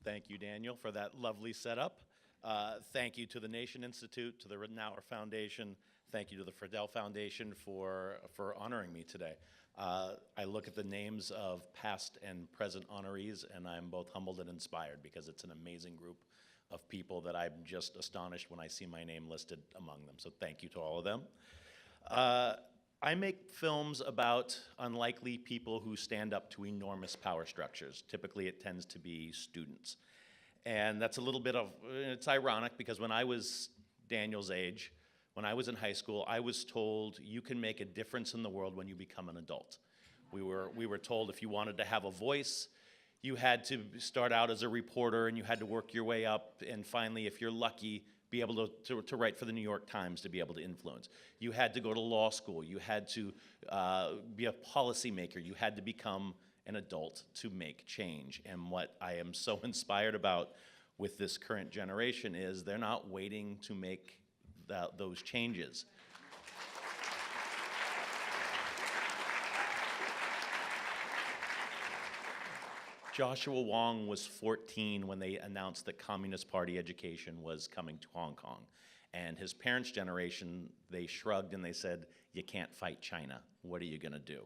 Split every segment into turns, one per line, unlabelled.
Thank you, Daniel, for that lovely setup. Thank you to the Nation Institute, to the Ridenhour Foundation. Thank you to the Friedel Foundation for honoring me today. I look at the names of past and present honorees, and I'm both humbled and inspired because it's an amazing group of people that I'm just astonished when I see my name listed among them. So thank you to all of them. I make films about unlikely people who stand up to enormous power structures. Typically, it tends to be students. And that's a little bit of, it's ironic because when I was Daniel's age, when I was in high school, I was told you can make a difference in the world when you become an adult. We were told if you wanted to have a voice, you had to start out as a reporter and you had to work your way up, and finally, if you're lucky, be able to write for the New York Times to be able to influence. You had to go to law school. You had to be a policymaker. You had to become an adult to make change. And what I am so inspired about with this current generation is they're not waiting to make those changes. Joshua Wong was 14 when they announced that Communist Party education was coming to Hong Kong. And his parents' generation, they shrugged and they said, you can't fight China. What are you gonna do?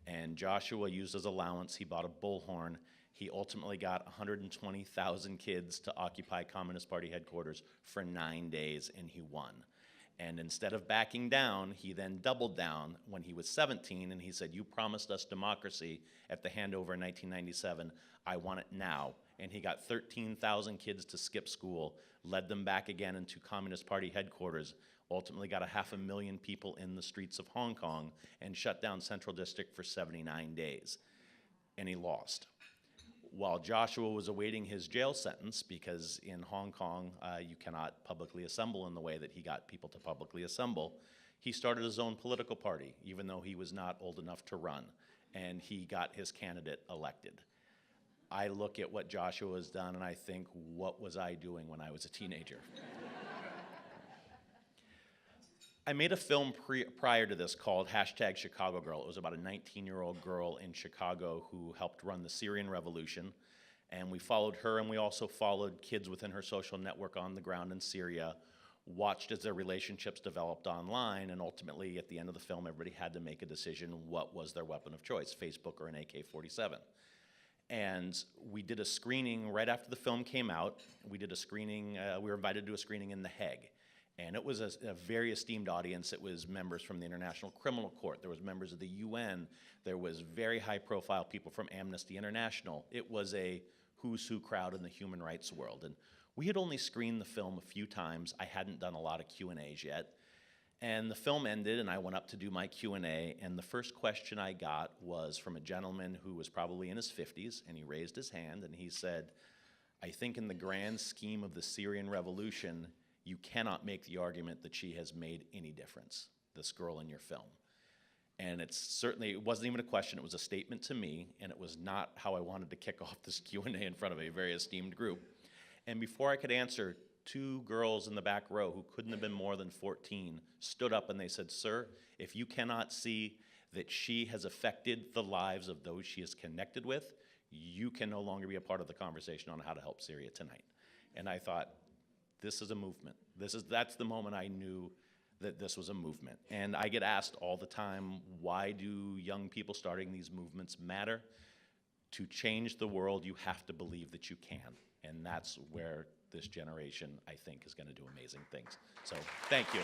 And Joshua used his allowance, he bought a bullhorn. He ultimately got 120,000 kids to occupy Communist Party headquarters for 9 days, and he won. And instead of backing down, he then doubled down when he was 17, and he said, you promised us democracy at the handover in 1997. I want it now. And he got 13,000 kids to skip school, led them back again into Communist Party headquarters, ultimately got 500,000 people in the streets of Hong Kong, and shut down Central District for 79 days. And he lost. While Joshua was awaiting his jail sentence, because in Hong Kong you cannot publicly assemble in the way that he got people to publicly assemble, he started his own political party, even though he was not old enough to run, and he got his candidate elected. I look at what Joshua has done and I think, what was I doing when I was a teenager? I made a film prior to this called #Chicago Girl. It was about a 19-year-old girl in Chicago who helped run the Syrian Revolution. And we followed her, and we also followed kids within her social network on the ground in Syria, watched as their relationships developed online, and ultimately, at the end of the film, everybody had to make a decision what was their weapon of choice, Facebook or an AK-47. And we did a screening right after the film came out. We did a screening, we were invited to do a screening in The Hague. And it was a very esteemed audience. It was members from the International Criminal Court. There was members of the UN. There was very high-profile people from Amnesty International. It was a who's who crowd in the human rights world. And we had only screened the film a few times. I hadn't done a lot of Q&As yet. And the film ended, and I went up to do my Q&A, and the first question I got was from a gentleman who was probably in his 50s, and he raised his hand, and he said, I think in the grand scheme of the Syrian Revolution, you cannot make the argument that she has made any difference, this girl in your film. And it wasn't even a question, it was a statement to me, and it was not how I wanted to kick off this Q&A in front of a very esteemed group. And before I could answer, 2 girls in the back row who couldn't have been more than 14 stood up and they said, sir, if you cannot see that she has affected the lives of those she is connected with, you can no longer be a part of the conversation on how to help Syria tonight. And I thought, this is a movement. That's the moment I knew that this was a movement. And I get asked all the time, why do young people starting these movements matter? To change the world, you have to believe that you can. And that's where this generation, I think, is going to do amazing things. So thank you.